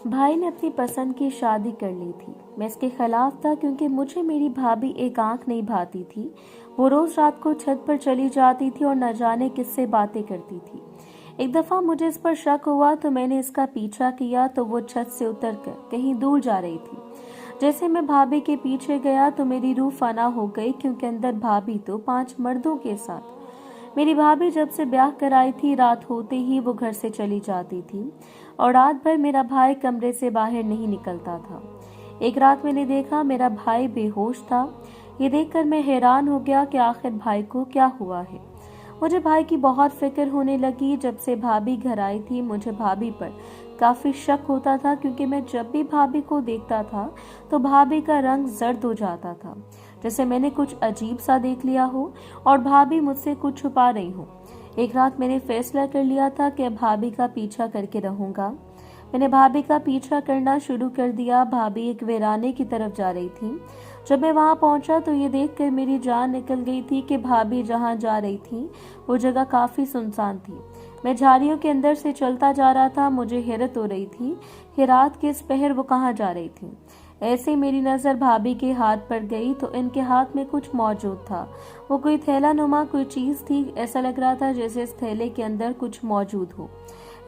भाई ने अपनी पसंद की शादी कर ली थी। मैं इसके खिलाफ था क्योंकि मुझे मेरी भाभी एक आंख नहीं भाती थी। वो रोज रात को छत पर चली जाती थी और न जाने किससे बातें करती थी। एक दफा मुझे इस पर शक हुआ तो मैंने इसका पीछा किया तो वो छत से उतरकर कहीं दूर जा रही थी। जैसे मैं भाभी के पीछे गया तो मेरी रूह फना हो गई क्योंकि अंदर भाभी तो 5 मर्दों के साथ। मेरी भाभी जब से ब्याह कराई थी रात होते ही वो घर से चली जाती थी और रात भर मेरा भाई कमरे से बाहर नहीं निकलता था। एक रात मैंने देखा मेरा भाई बेहोश था। ये देखकर मैं हैरान हो गया कि आखिर भाई को क्या हुआ है। मुझे भाई की बहुत फिक्र होने लगी। जब से भाभी घर आई थी मुझे भाभी पर काफी शक होता था क्योंकि मैं जब भी भाभी को देखता था तो भाभी का रंग जर्द हो जाता था, जैसे मैंने कुछ अजीब सा देख लिया हो और भाभी मुझसे कुछ छुपा रही हो। एक रात मैंने फैसला कर लिया था कि भाभी का पीछा करके रहूंगा। मैंने भाभी का पीछा करना शुरू कर दिया। भाभी एक वीराने की तरफ जा रही थी। जब मैं वहां पहुंचा तो ये देखकर मेरी जान निकल गई थी कि भाभी जहां जा रही थी वो जगह काफी सुनसान थी। मैं झाड़ियों के अंदर से चलता जा रहा था। मुझे हैरत हो रही थी कि रात के इस पहर वो कहाँ जा रही थी। ऐसे मेरी नजर भाभी के हाथ पर गई तो इनके हाथ में कुछ मौजूद था। वो कोई थैला नुमा कोई चीज थी। ऐसा लग रहा था जैसे इस थैले के अंदर कुछ मौजूद हो।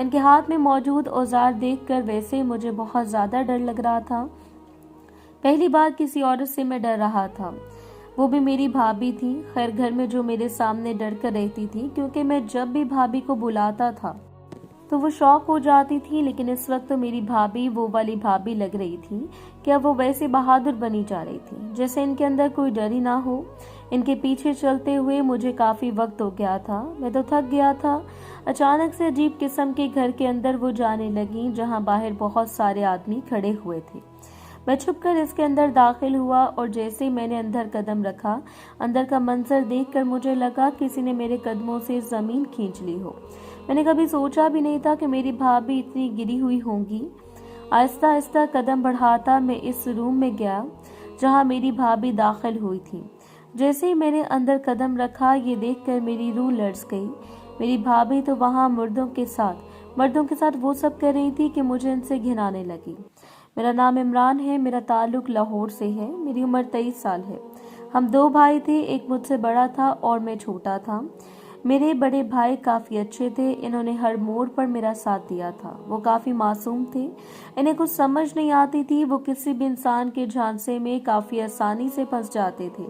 इनके हाथ में मौजूद औजार देखकर वैसे मुझे बहुत ज्यादा डर लग रहा था। पहली बार किसी औरत से मैं डर रहा था, वो भी मेरी भाभी थी। खैर घर में जो मेरे सामने डर कर रहती थी क्योंकि मैं जब भी भाभी को बुलाता था तो वो शौक हो जाती थी। लेकिन इस वक्त तो मेरी भाभी वो वाली भाभी लग रही थी कि अब वो वैसे बहादुर बनी जा रही थी, जैसे इनके अंदर कोई डर ही ना हो। इनके पीछे चलते हुए मुझे काफी वक्त हो गया था। मैं तो थक गया था। अचानक से अजीब किस्म के घर के अंदर वो जाने लगी जहाँ बाहर बहुत सारे आदमी खड़े हुए थे। मैं छुपकर इसके अंदर दाखिल हुआ और जैसे ही मैंने अंदर कदम रखा, अंदर का मंजर देखकर मुझे लगा किसी ने मेरे कदमों से जमीन खींच ली हो। मैंने कभी सोचा भी नहीं था कि मेरी भाभी इतनी गिरी हुई होंगी। आहिस्ता आहिस्ता कदम बढ़ाता मैं इस रूम में गया जहां मेरी भाभी दाखिल हुई थी। जैसे ही मैंने अंदर कदम रखा ये देखकर मेरी रूह लर्ज़ गई। मेरी भाभी तो वहां मर्दों के साथ वो सब कर रही थी कि मुझे इनसे घिन आने लगी। मेरा नाम इमरान है। मेरा ताल्लुक लाहौर से है। मेरी उम्र 23 साल है। हम 2 भाई थे, एक मुझसे बड़ा था और मैं छोटा था। मेरे बड़े भाई काफ़ी अच्छे थे। इन्होंने हर मोड़ पर मेरा साथ दिया था। वो काफ़ी मासूम थे। इन्हें कुछ समझ नहीं आती थी। वो किसी भी इंसान के झांसे में काफ़ी आसानी से फंस जाते थे।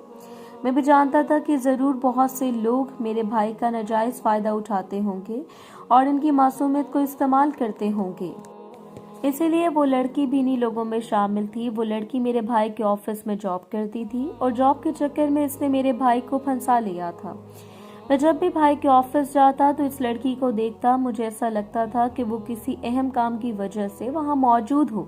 मैं भी जानता था कि ज़रूर बहुत से लोग मेरे भाई का नाजायज़ फ़ायदा उठाते होंगे और इनकी मासूमियत को इस्तेमाल करते होंगे। इसीलिए वो लड़की भी इन्हीं लोगों में शामिल थी। वो लड़की मेरे भाई के ऑफिस में जॉब करती थी और जॉब के चक्कर में इसने मेरे भाई को फंसा लिया था। मैं जब भी भाई के ऑफिस जाता तो इस लड़की को देखता मुझे ऐसा लगता था कि वो किसी अहम काम की वजह से वहां मौजूद हो,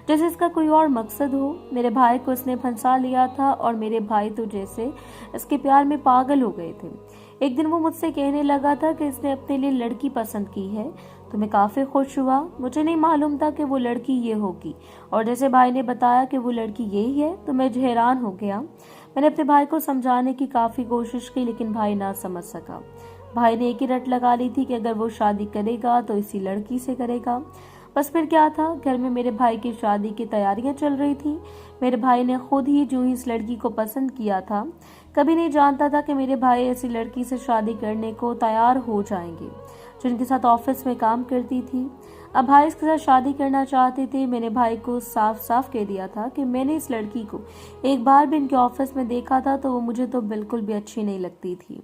जैसे इसका कोई और मकसद हो। मेरे भाई को इसने फंसा लिया था और मेरे भाई तो जैसे इसके प्यार में पागल हो गए थे। एक दिन वो मुझसे कहने लगा था कि इसने अपने लिए लड़की पसंद की है। तो मैं काफी खुश हुआ। मुझे नहीं मालूम था कि वो लड़की ये होगी और जैसे भाई ने बताया कि वो लड़की यही है तो मैं हैरान हो गया। मैंने अपने भाई को समझाने की काफी कोशिश की लेकिन भाई ना समझ सका। भाई ने एक ही रट लगा ली थी कि अगर वो शादी करेगा तो इसी लड़की से करेगा। बस फिर क्या था, घर में मेरे भाई की शादी की तैयारियां चल रही थी। मेरे भाई ने खुद ही जो ही इस लड़की को पसंद किया था। कभी नहीं जानता था कि मेरे भाई ऐसी लड़की से शादी करने को तैयार हो जाएंगे जो इनके साथ ऑफिस में काम करती थी। अब भाई इसके साथ शादी करना चाहते थे। मैंने भाई को साफ साफ कह दिया था कि मैंने इस लड़की को एक बार भी इनके ऑफिस में देखा था तो वो मुझे तो बिल्कुल भी अच्छी नहीं लगती थी।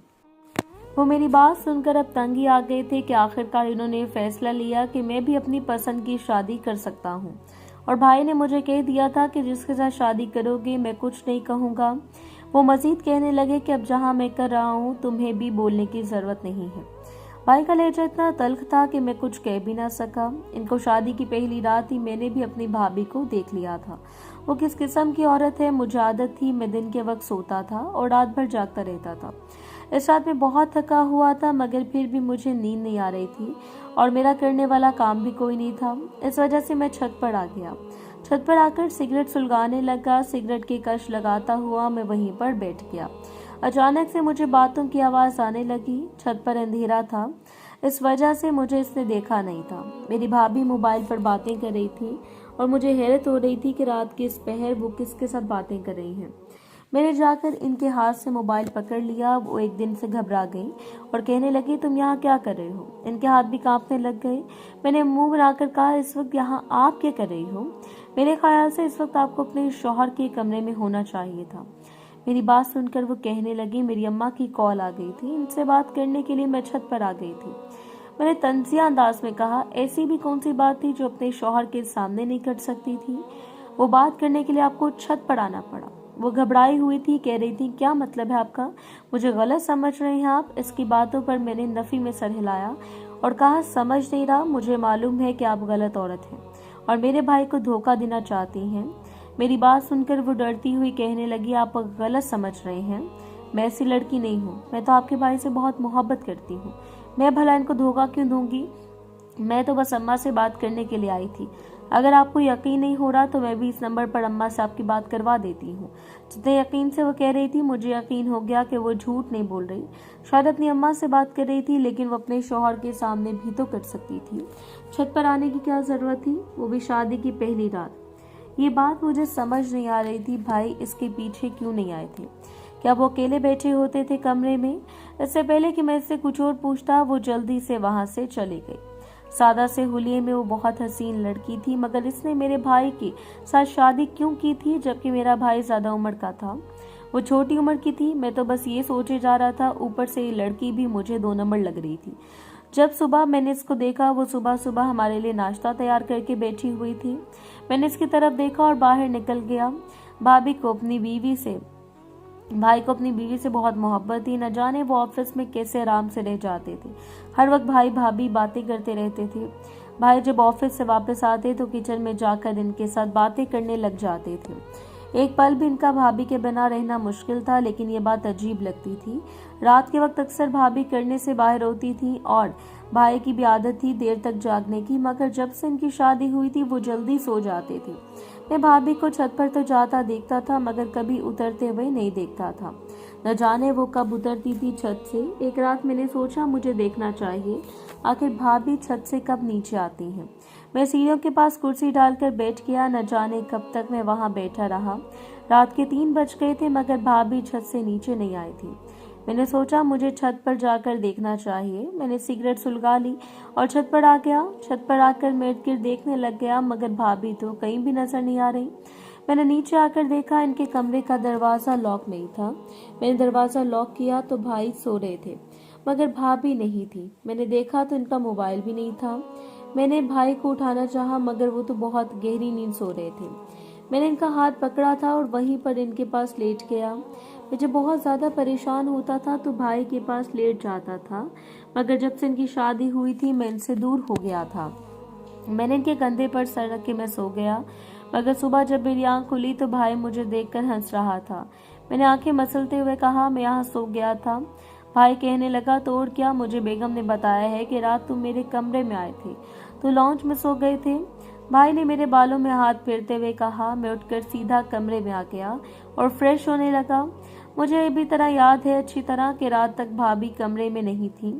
वो मेरी बात सुनकर अब तंग ही आ गए थे कि आखिरकार इन्होंने फैसला लिया कि मैं भी अपनी पसंद की शादी कर सकता हूँ। और भाई ने मुझे कह दिया था कि जिसके साथ शादी करोगे मैं कुछ नहीं कहूँगा। वो मजीद कहने लगे कि अब जहाँ मैं कर रहा हूँ तुम्हें भी बोलने की जरूरत नहीं है। भाई का लहजा इतना तल्ख था कि मैं कुछ कह भी ना सका। इनको शादी की पहली रात ही मैंने भी अपनी भाभी को देख लिया था। वो किस किस्म की औरत है मुझे आदत थी। मैं दिन के वक्त सोता था और रात भर जागता रहता था। इस रात में बहुत थका हुआ था मगर फिर भी मुझे नींद नहीं आ रही थी और मेरा करने वाला काम भी कोई नहीं था। इस वजह से मैं छत पर आ गया। छत पर आकर सिगरेट सुलगाने लगा। सिगरेट की कश लगाता हुआ मैं वहीं पर बैठ गया। अचानक से मुझे बातों की आवाज आने लगी। छत पर अंधेरा था। इस वजह से मुझे इसने देखा नहीं था। मेरी भाभी मोबाइल पर बातें कर रही थी और मुझे हैरत हो रही थी कि रात के इस पहर वो किसके साथ बातें कर रही हैं। मैंने जाकर इनके हाथ से मोबाइल पकड़ लिया। वो एक दिन से घबरा गई और कहने लगी, तुम यहाँ क्या कर रहे हो? इनके हाथ भी कांपने लग गए। मैंने मुंह बनाकर कहा, इस वक्त यहाँ आप क्या कर रही हो? मेरे ख्याल से इस वक्त आपको अपने शौहर के कमरे में होना चाहिए था। मेरी बात सुनकर वो कहने लगी, मेरी अम्मा की कॉल आ गई थी, इनसे बात करने के लिए मैं छत पर आ गई थी। मैंने तंजिया अंदाज में कहा, ऐसी भी कौन सी बात थी जो अपने शौहर के सामने नहीं कर सकती थी? वो बात करने के लिए आपको छत पर आना पड़ा। वो घबराई हुई थी, कह रही थी, क्या मतलब है आपका? मुझे गलत समझ रहे हैं आप? इसकी बातों पर मैंने नफी में सर हिलाया और कहा, समझ नहीं रहा, मुझे मालूम है कि आप गलत औरत हैं और मेरे भाई को धोखा देना चाहती हैं। मेरी बात सुनकर वो डरती हुई कहने लगी, आप गलत समझ रहे हैं, मैं ऐसी लड़की नहीं हूँ। मैं तो आपके भाई से बहुत मोहब्बत करती हूँ। मैं भला इनको धोखा क्यों दूंगी? मैं तो बस अम्मा से बात करने के लिए आई थी। अगर आपको यकीन नहीं हो रहा तो मैं भी इस नंबर पर अम्मा से आपकी बात करवा देती हूँ। जितने यकीन से वो कह रही थी, मुझे यकीन हो गया कि वो झूठ नहीं बोल रही। शायद अपनी अम्मा से बात कर रही थी, लेकिन वो अपने शौहर के सामने भी तो कर सकती थी। छत पर आने की क्या जरूरत थी, वो भी शादी की पहली रात? ये बात मुझे समझ नहीं आ रही थी। भाई इसके पीछे क्यों नहीं आए थे? क्या वो अकेले बैठे होते थे कमरे में? इससे पहले कि मैं इससे कुछ और पूछता, वो जल्दी से वहां से चली गई। सादा से हुलिये में वो बहुत हसीन लड़की थी, मगर इसने मेरे भाई के साथ शादी क्यों की थी, जबकि मेरा भाई ज्यादा उम्र का था? वो छोटी उम्र की थी। मैं तो बस ये सोचे जा रहा था, ऊपर से ये लड़की भी मुझे 2 नंबर लग रही थी। जब सुबह मैंने इसको देखा, वो सुबह सुबह हमारे लिए नाश्ता तैयार करके बैठी हुई थी। मैंने इसकी तरफ देखा और बाहर निकल गया। भाई को अपनी बीवी से बहुत मोहब्बत थी। न जाने वो ऑफिस में कैसे आराम से रह जाते थे। हर वक्त भाई भाभी बातें करते रहते थे। भाई जब ऑफिस से वापस आते तो किचन में जाकर इनके साथ बातें करने लग जाते थे। एक पल भी इनका भाभी के बिना रहना मुश्किल था, लेकिन ये बात अजीब लगती थी। रात के वक्त अक्सर भाभी करने से बाहर होती थी और भाई की भी आदत थी देर तक जागने की, मगर जब से इनकी शादी हुई थी वो जल्दी सो जाते थे। मैं भाभी को छत पर तो जाता देखता था, मगर कभी उतरते हुए नहीं देखता था। न जाने वो कब उतरती थी छत से। एक रात मैंने सोचा, मुझे देखना चाहिए आखिर भाभी छत से कब नीचे आती हैं। मैं सीढ़ियों के पास कुर्सी डालकर बैठ गया। न जाने कब तक मैं वहां बैठा रहा। रात के 3 बज गए थे, मगर भाभी छत से नीचे नहीं आई थी। मैंने सोचा, मुझे छत पर जाकर देखना चाहिए। मैंने सिगरेट सुलगा ली और छत पर आ गया। छत पर आकर मैं इर्द गिर्द देखने लग गया, मगर भाभी तो कहीं भी नजर नहीं आ रही। मैंने नीचे आकर देखा, इनके कमरे का दरवाजा लॉक नहीं था। मैंने दरवाजा लॉक किया तो भाई सो रहे थे, मगर भाभी नहीं थी। मैंने देखा तो इनका मोबाइल भी नहीं था। मैंने भाई को उठाना चाहा, मगर वो तो बहुत गहरी नींद सो रहे थे। मैंने इनका हाथ पकड़ा था और वहीं पर इनके पास लेट गया। मैं जब बहुत ज्यादा परेशान होता था तो भाई के पास लेट जाता था, मगर जब से इनकी शादी हुई थी मैं इनसे दूर हो गया था। मैंने इनके कंधे पर सर रख के मैं सो गया, मगर सुबह जब मेरी आंख खुली तो भाई मुझे देखकर हंस रहा था। मैंने आंखें मसलते हुए कहा, मैं यहाँ सो गया था। भाई कहने लगा, तो और क्या, मुझे बेगम ने बताया है कि रात तुम मेरे कमरे में आए थे तो लॉन्च में सो गए थे। भाई ने मेरे बालों में हाथ फेरते हुए कहा। मैं उठकर सीधा कमरे में आ गया और फ्रेश होने लगा। मुझे अभी तरह याद है अच्छी तरह कि रात तक भाभी कमरे में नहीं थी,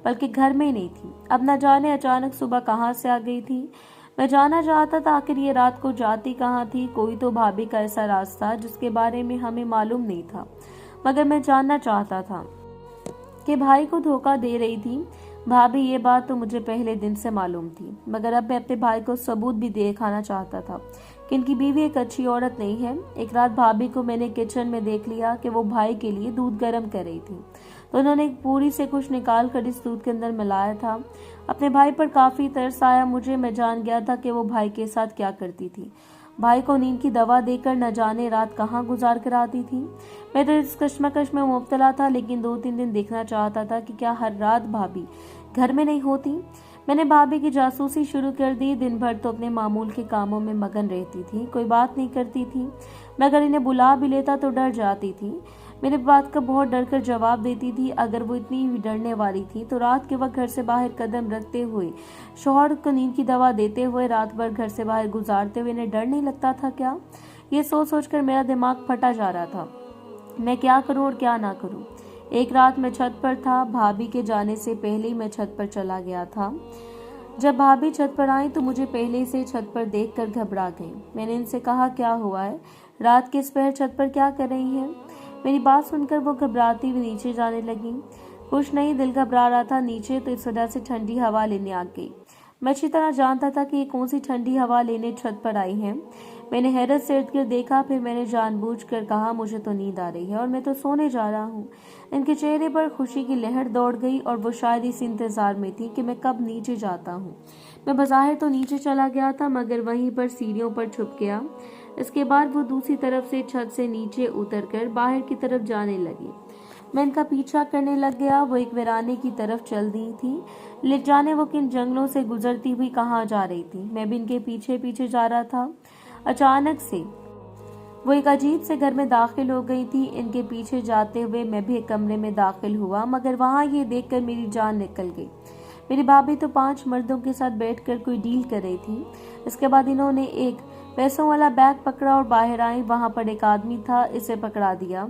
बल्कि घर में नहीं थी। अब न जाने अचानक सुबह कहाँ से आ गई थी। मैं जानना चाहता था आखिर ये रात को जाती कहाँ थी। कोई तो भाभी का ऐसा राज था जिसके बारे में हमें मालूम नहीं था, मगर मैं जानना चाहता था कि भाई को धोखा दे रही थी भाभी। ये बात तो मुझे पहले दिन से मालूम थी, मगर अब मैं अपने भाई को सबूत भी दिखाना चाहता था कि इनकी बीवी एक अच्छी औरत नहीं है। एक रात भाभी को मैंने किचन में देख लिया कि वो भाई के लिए दूध गर्म कर रही थी, तो उन्होंने एक पूरी से कुछ निकाल कर इस दूध के अंदर मिलाया था। अपने भाई पर काफी तरस आया मुझे। मैं जान गया था कि वो भाई के साथ क्या करती थी। भाई को नींद की दवा देकर न जाने रात कहाँ गुजार कर आती थी। मैं तो इस कश्मकश में मुब्तला था, लेकिन 2-3 दिन देखना चाहता था कि क्या हर रात भाभी घर में नहीं होती। मैंने भाभी की जासूसी शुरू कर दी। दिन भर तो अपने मामूल के कामों में मगन रहती थी, कोई बात नहीं करती थी। मैं अगर इन्हें बुला भी लेता तो डर जाती थी। मेरे बात का बहुत डर कर जवाब देती थी। अगर वो इतनी डरने वाली थी तो रात के वक्त घर से बाहर कदम रखते हुए, शौहर को नींद की दवा देते हुए, रात भर घर से बाहर गुजारते हुए इन्हें डर नहीं लगता था क्या? ये सोच सोच कर मेरा दिमाग फटा जा रहा था। मैं क्या करूं और क्या ना करूं। एक रात मैं छत पर था, भाभी के जाने से पहले ही मैं छत पर चला गया था। जब भाभी छत पर आई तो मुझे पहले से छत पर देखकर घबरा गई। मैंने इनसे कहा, क्या हुआ है, रात के इस पहर छत पर क्या कर रही हैं? मेरी बात सुनकर वो घबराती हुई नीचे जाने लगी। कुछ नहीं, दिल घबरा रहा था नीचे, तो इस वजह से ठंडी हवा लेने आ गई। मैं अच्छी तरह जानता था कि ये कौन सी ठंडी हवा लेने छत पर आई है। मैंने हैरत से इर्द गिर्द देखा, फिर मैंने जानबूझकर कहा, मुझे तो नींद आ रही है और मैं तो सोने जा रहा हूँ। इनके चेहरे पर खुशी की लहर दौड़ गई और वो शायद इस इंतजार में थी कि मैं कब नीचे जाता हूँ। मैं बज़ाहिर तो नीचे चला गया था, मगर वहीं पर सीढ़ियों पर छुप गया। इसके बाद वो दूसरी तरफ से छत से नीचे उतरकर बाहर की तरफ जाने लगी। मैं इनका पीछा करने लग गया। वो एक वीराने की तरफ चल दी थी। ले जाने वो किन जंगलों से गुजरती हुई कहाँ जा रही थी। मैं भी इनके पीछे पीछे जा रहा था। अचानक से वो एक अजीब से घर में दाखिल हो गई थी। इनके पीछे जाते हुए मैं भी एक कमरे में दाखिल हुआ, मगर वहां ये देखकर मेरी जान निकल गई। मेरी भाभी तो 5 मर्दों के साथ बैठकर कोई डील कर रही थी। इसके बाद इन्होंने एक पैसों वाला बैग पकड़ा और बाहर आई। वहां पर एक आदमी था, इसे पकड़ा दिया।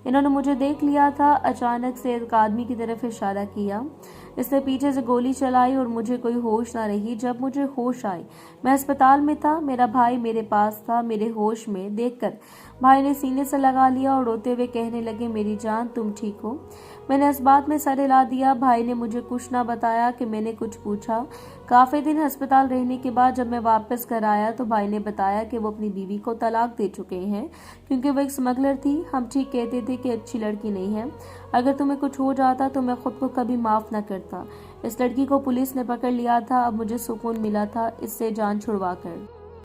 इन्होंने मुझे देख लिया था। अचानक से एक आदमी की तरफ इशारा किया। इसने पीछे से गोली चलाई और मुझे कोई होश ना रही। जब मुझे होश आई, मैं अस्पताल में था। मेरा भाई मेरे पास था। मेरे होश में देखकर भाई ने सीने से लगा लिया और रोते हुए कहने लगे, मेरी जान, तुम ठीक हो? मैंने इस बात में सर हिला दिया। भाई ने मुझे कुछ ना बताया कि मैंने कुछ पूछा। काफी दिन अस्पताल रहने के बाद जब मैं वापस घर आया तो भाई ने बताया कि वो अपनी बीवी को तलाक दे चुके हैं, क्योंकि वो एक स्मगलर थी। हम ठीक कहते थे कि अच्छी लड़की नहीं है। अगर तुम्हें कुछ हो जाता तो मैं खुद को कभी माफ न करता। इस लड़की को पुलिस ने पकड़ लिया था। अब मुझे सुकून मिला था इससे जान छुड़वा कर।